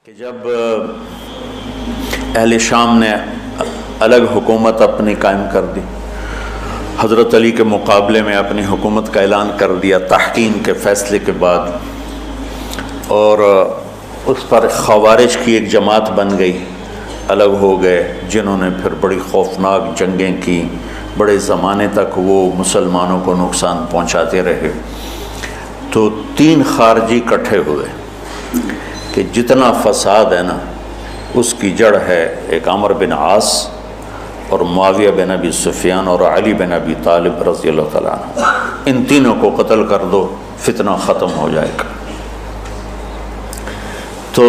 کہ جب اہل شام نے الگ حکومت اپنی قائم کر دی، حضرت علی کے مقابلے میں اپنی حکومت کا اعلان کر دیا تحقین کے فیصلے کے بعد، اور اس پر خوارج کی ایک جماعت بن گئی، الگ ہو گئے، جنہوں نے پھر بڑی خوفناک جنگیں کی، بڑے زمانے تک وہ مسلمانوں کو نقصان پہنچاتے رہے۔ تو تین خارجی اکٹھے ہوئے کہ جتنا فساد ہے نا اس کی جڑ ہے ایک عمرو بن عاص اور معاویہ بن ابی سفیان اور علی بن ابی طالب رضی اللہ تعالیٰ عنہ، ان تینوں کو قتل کر دو، فتنہ ختم ہو جائے گا۔ تو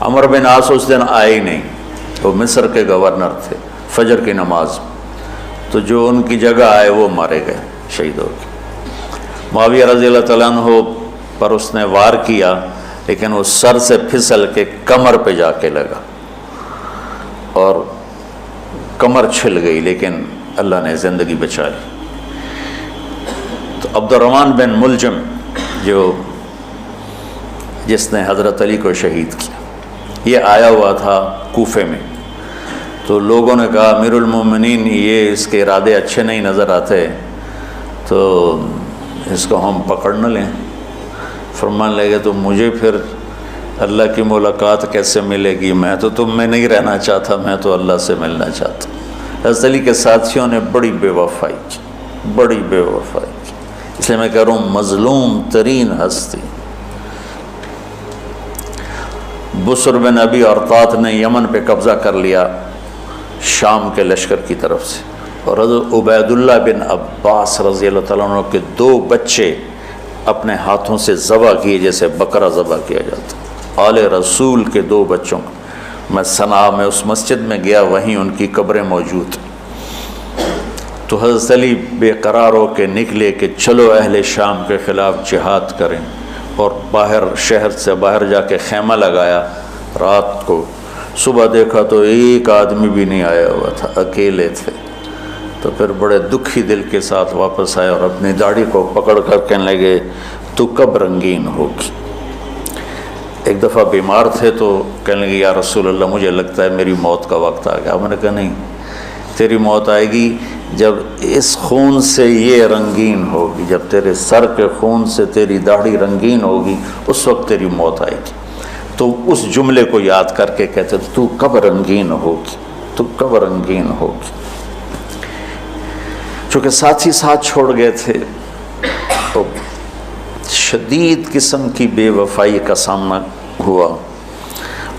عمرو بن عاص اس دن آئے ہی نہیں، وہ مصر کے گورنر تھے، فجر کی نماز، تو جو ان کی جگہ آئے وہ مارے گئے، شہید ہو گئے۔ معاویہ رضی اللہ تعالیٰ عنہ پر اس نے وار کیا، لیکن وہ سر سے پھسل کے کمر پہ جا کے لگا اور کمر چھل گئی، لیکن اللہ نے زندگی بچا لی۔ تو عبد الرحمن بن ملجم جس نے حضرت علی کو شہید کیا، یہ آیا ہوا تھا کوفے میں، تو لوگوں نے کہا امیر المومنین یہ اس کے ارادے اچھے نہیں نظر آتے، تو اس کو ہم پکڑ نہ لیں۔ فرمان لگے تو مجھے پھر اللہ کی ملاقات کیسے ملے گی؟ میں تو تم میں نہیں رہنا چاہتا، میں تو اللہ سے ملنا چاہتا۔ حضرت علی کے ساتھیوں نے بڑی بے وفائی کی، بڑی بے وفائی کی، اس لیے میں کہہ رہا ہوں مظلوم ترین ہستی۔ بسر بن ابی ارطاط نے یمن پہ قبضہ کر لیا شام کے لشکر کی طرف سے، اور حضرت عبید اللہ بن عباس رضی اللہ تعالیٰ عنہ کے 2 بچے اپنے ہاتھوں سے ذبح کیے جیسے بکرا ذبح کیا جاتا۔ آل رسول کے 2 بچوں کو میں صنعاء میں اس مسجد میں گیا، وہیں ان کی قبریں موجود۔ تو حضرت علی بے قرار ہو کے نکلے کہ چلو اہل شام کے خلاف جہاد کریں، اور باہر شہر سے باہر جا کے خیمہ لگایا رات کو۔ صبح دیکھا تو ایک آدمی بھی نہیں آیا ہوا تھا، اکیلے تھے۔ تو پھر بڑے دکھی دل کے ساتھ واپس آئے اور اپنی داڑھی کو پکڑ کر کہنے لگے تو کب رنگین ہوگی؟ ایک دفعہ بیمار تھے تو کہنے لگے یا رسول اللہ مجھے لگتا ہے میری موت کا وقت آ گیا۔ میں نے کہا نہیں، تیری موت آئے گی جب اس خون سے یہ رنگین ہوگی، جب تیرے سر کے خون سے تیری داڑھی رنگین ہوگی اس وقت تیری موت آئے گی۔ تو اس جملے کو یاد کر کے کہتے تو کب رنگین ہوگی، تو کب رنگین ہوگی۔ چونکہ ساتھی ساتھ چھوڑ گئے تھے تو شدید قسم کی بے وفائی کا سامنا ہوا۔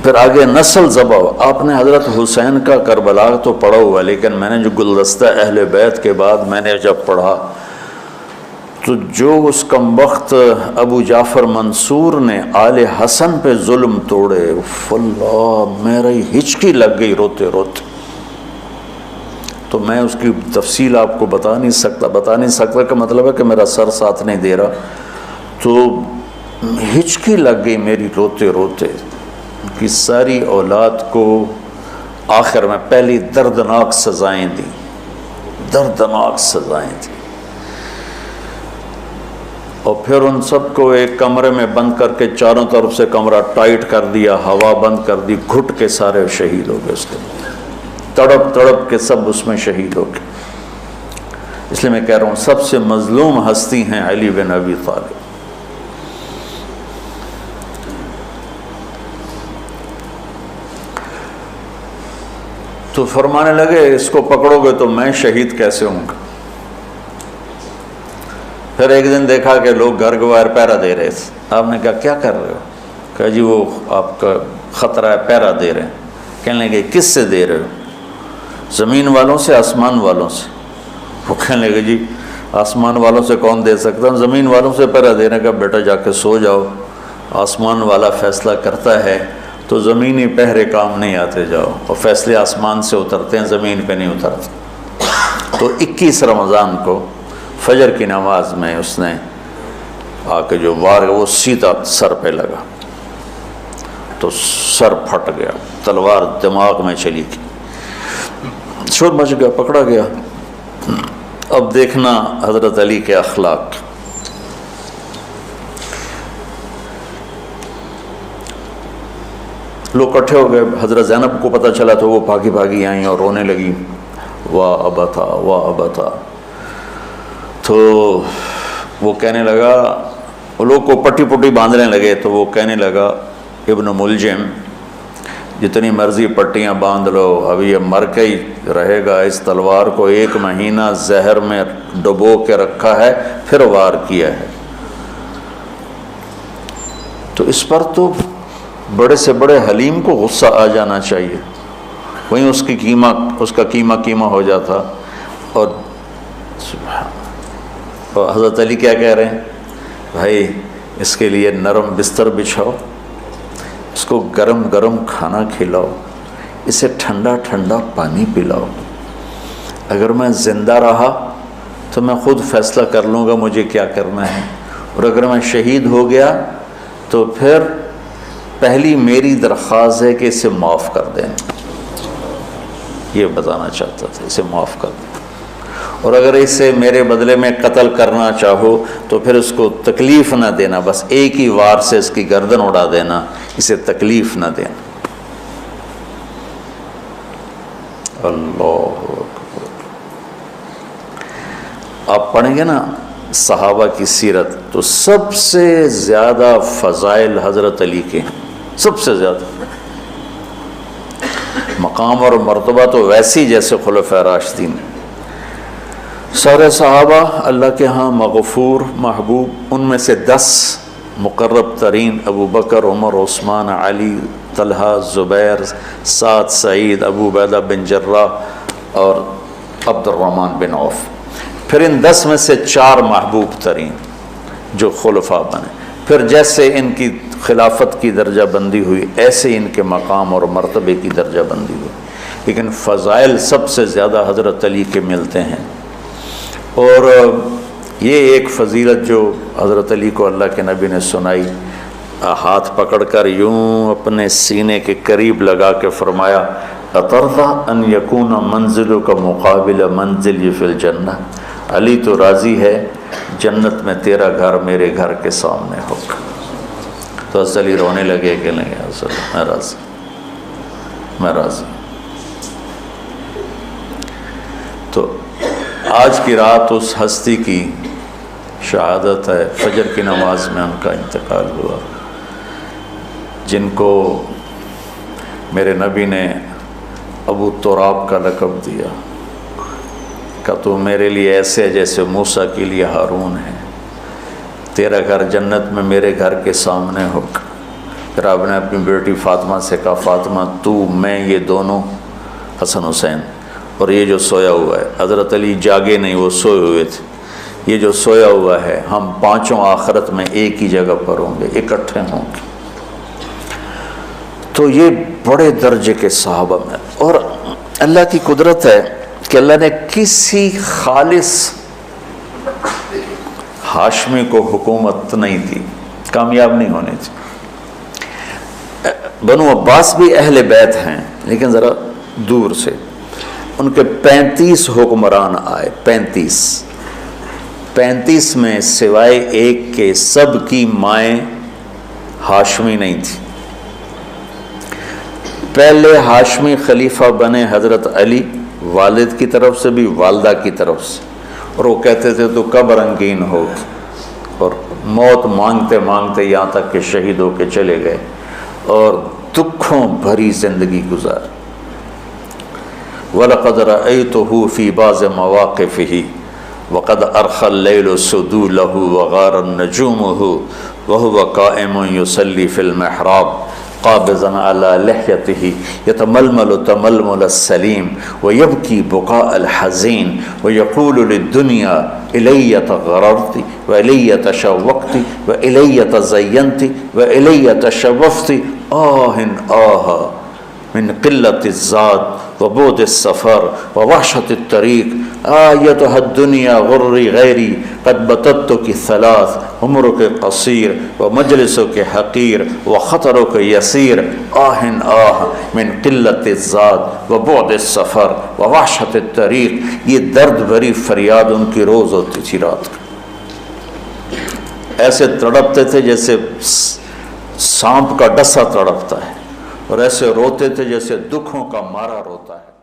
پھر آگے نسل ذبح ہوا۔ آپ نے حضرت حسین کا کربلا تو پڑھا ہوا، لیکن میں نے جو گلدستہ اہل بیت کے بعد میں نے جب پڑھا تو جو اس کمبخت ابو جعفر منصور نے آل حسن پہ ظلم توڑے، اللہ میری ہچکی لگ گئی روتے روتے۔ تو میں اس کی تفصیل آپ کو بتا نہیں سکتا کا مطلب ہے کہ میرا سر ساتھ نہیں دے رہا، تو ہچکی لگ گئی میری روتے روتے۔ ان کی ساری اولاد کو آخر میں پہلی دردناک سزائیں دی، دردناک سزائیں دی، اور پھر ان سب کو ایک کمرے میں بند کر کے چاروں طرف سے کمرہ ٹائٹ کر دیا، ہوا بند کر دی، گھٹ کے سارے شہید ہو گئے، اس کے تڑپ تڑپ کے سب اس میں شہید ہو گئے۔ اس لیے میں کہہ رہا ہوں سب سے مظلوم ہستی ہیں علی بن ابی طالب۔ تو فرمانے لگے اس کو پکڑو گے تو میں شہید کیسے ہوں گا؟ پھر ایک دن دیکھا کہ لوگ گھر کے باہر پہرا دے رہے تھے۔ آپ نے کہا کیا کر رہے ہو؟ کہا جی وہ آپ کا خطرہ ہے، پہرا دے رہے ہیں۔ کہنے لگے کس سے دے رہے ہو؟ زمین والوں سے، آسمان والوں سے؟ وہ کہنے لگے جی آسمان والوں سے کون دے سکتا، زمین والوں سے پہرا دینے کا۔ بیٹا جا کے سو جاؤ، آسمان والا فیصلہ کرتا ہے، تو زمینی پہرے کام نہیں آتے، جاؤ، اور فیصلے آسمان سے اترتے ہیں، زمین پہ نہیں اترتے۔ تو 21 رمضان کو فجر کی نماز میں اس نے آ کے جو وار وہ سیدھا سر پہ لگا، تو سر پھٹ گیا، تلوار دماغ میں چلی گئی، شور مچ گیا، پکڑا گیا۔ اب دیکھنا حضرت علی کے اخلاق، لوگ اکٹھے ہو گئے. حضرت زینب کو پتہ چلا تو وہ بھاگی بھاگی آئیں اور رونے لگی، واہ ابتا واہ ابتا. تو وہ کہنے لگا، وہ لوگ کو پٹی پٹی باندھنے لگے تو وہ کہنے لگا ابن ملجم جتنی مرضی پٹیاں باندھ لو، ابھی یہ مر کے ہی رہے گا. اس تلوار کو 1 مہینہ زہر میں ڈبو کے رکھا ہے پھر وار کیا ہے. تو اس پر تو بڑے سے بڑے حلیم کو غصہ آ جانا چاہیے. وہیں اس کا قیمہ ہو جاتا. اور حضرت علی کیا کہہ رہے ہیں؟ بھائی اس کے لیے نرم بستر بچھاؤ، اس کو گرم گرم کھانا کھلاؤ، اسے ٹھنڈا ٹھنڈا پانی پلاؤ. اگر میں زندہ رہا تو میں خود فیصلہ کر لوں گا مجھے کیا کرنا ہے، اور اگر میں شہید ہو گیا تو پھر پہلی میری درخواست ہے کہ اسے معاف کر دیں. یہ بتانا چاہتا تھا، اسے معاف کر دیں. اور اگر اسے میرے بدلے میں قتل کرنا چاہو تو پھر اس کو تکلیف نہ دینا، بس ایک ہی وار سے اس کی گردن اڑا دینا، اسے تکلیف نہ دینا. اللہ اکبر. آپ پڑھیں گے نا صحابہ کی سیرت تو سب سے زیادہ فضائل حضرت علی کے ہیں، سب سے زیادہ. مقام اور مرتبہ تو ویسی جیسے خلفائے راشدین. سارے صحابہ اللہ کے ہاں مغفور محبوب. ان میں سے 10 مقرب ترین ابو بکر، عمر، عثمان، علی، طلحہ، زبیر، سعد، سعید، ابو عبیدہ بن جراح اور عبد الرحمن بن عوف. پھر ان 10 میں سے 4 محبوب ترین جو خلفاء بنے. پھر جیسے ان کی خلافت کی درجہ بندی ہوئی ایسے ان کے مقام اور مرتبے کی درجہ بندی ہوئی. لیکن فضائل سب سے زیادہ حضرت علی کے ملتے ہیں. اور یہ ایک فضیلت جو حضرت علی کو اللہ کے نبی نے سنائی، ہاتھ پکڑ کر یوں اپنے سینے کے قریب لگا کے فرمایا، اَتَرْضَىٰ أَنْ يَكُونَ مَنزِلُكَ مُقَابِلَ مَنزِلِي فِي الْجَنَّةِ. علی تو راضی ہے جنت میں تیرا گھر میرے گھر کے سامنے ہوگا. تو حضرت علی رونے لگے کہ نہیں حضرت میں راضی، میں راضی. تو آج کی رات اس ہستی کی شہادت ہے، فجر کی نماز میں ان کا انتقال ہوا، جن کو میرے نبی نے ابو تراب کا لقب دیا کہ تو میرے لیے ایسے جیسے موسیٰ کے لیے ہارون ہے. تیرا گھر جنت میں میرے گھر کے سامنے ہوگا. پھر آپ نے اپنی بیٹی فاطمہ سے کہا، فاطمہ تو میں یہ دونوں حسن حسین، اور یہ جو سویا ہوا ہے، حضرت علی جاگے نہیں، وہ سوئے ہوئے تھے. یہ جو سویا ہوا ہے ہم پانچوں آخرت میں ایک ہی جگہ پر ہوں گے، اکٹھے ہوں گے. تو یہ بڑے درجے کے صحابہ میں. اور اللہ کی قدرت ہے کہ اللہ نے کسی خالص ہاشمی کو حکومت نہیں دی، کامیاب نہیں ہونے دی. بنو عباس بھی اہل بیت ہیں لیکن ذرا دور سے. ان کے 35 حکمران آئے، 35 میں سوائے ایک کے سب کی مائیں ہاشمی نہیں تھی. پہلے ہاشمی خلیفہ بنے حضرت علی، والد کی طرف سے بھی والدہ کی طرف سے. اور وہ کہتے تھے تو کب رنگین ہوگی، اور موت مانگتے مانگتے یہاں تک کہ شہید ہو کے چلے گئے اور دکھوں بھری زندگی گزار. وَلَقَدْ رَأَيْتُهُ فِي بَعْضِ مَوَاقِفِهِ وَقَدْ أَرْخَى اللَّيْلُ سُدُولَهُ وَغَارَ النَّجُومُهُ وَهُوَ قَائِمٌ يُصَلِّي فِي الْمِحْرَابِ قابضاً على لحيته يتململ تململ السليم ويبكي بكاء الحزين ويقول للدنيا إلي تغررت وإلي تشوقت وإلي تزينت وإلي تشوفت آه من قلة الزاد وبعد السفر ووحشة الطريق آيتها الدنيا غري غيري قد بتتك 3 عمرك قصير ومجلسك حقير وخطرك يسير من قلة الزاد وبعد السفر ووحشة الطريق. یہ درد بھری فریاد ان کی روز ہوتی تھی رات. ایسے تڑپتے تھے جیسے سانپ کا ڈسا تڑپتا ہے. اور ایسے روتے تھے جیسے دکھوں کا مارا روتا ہے۔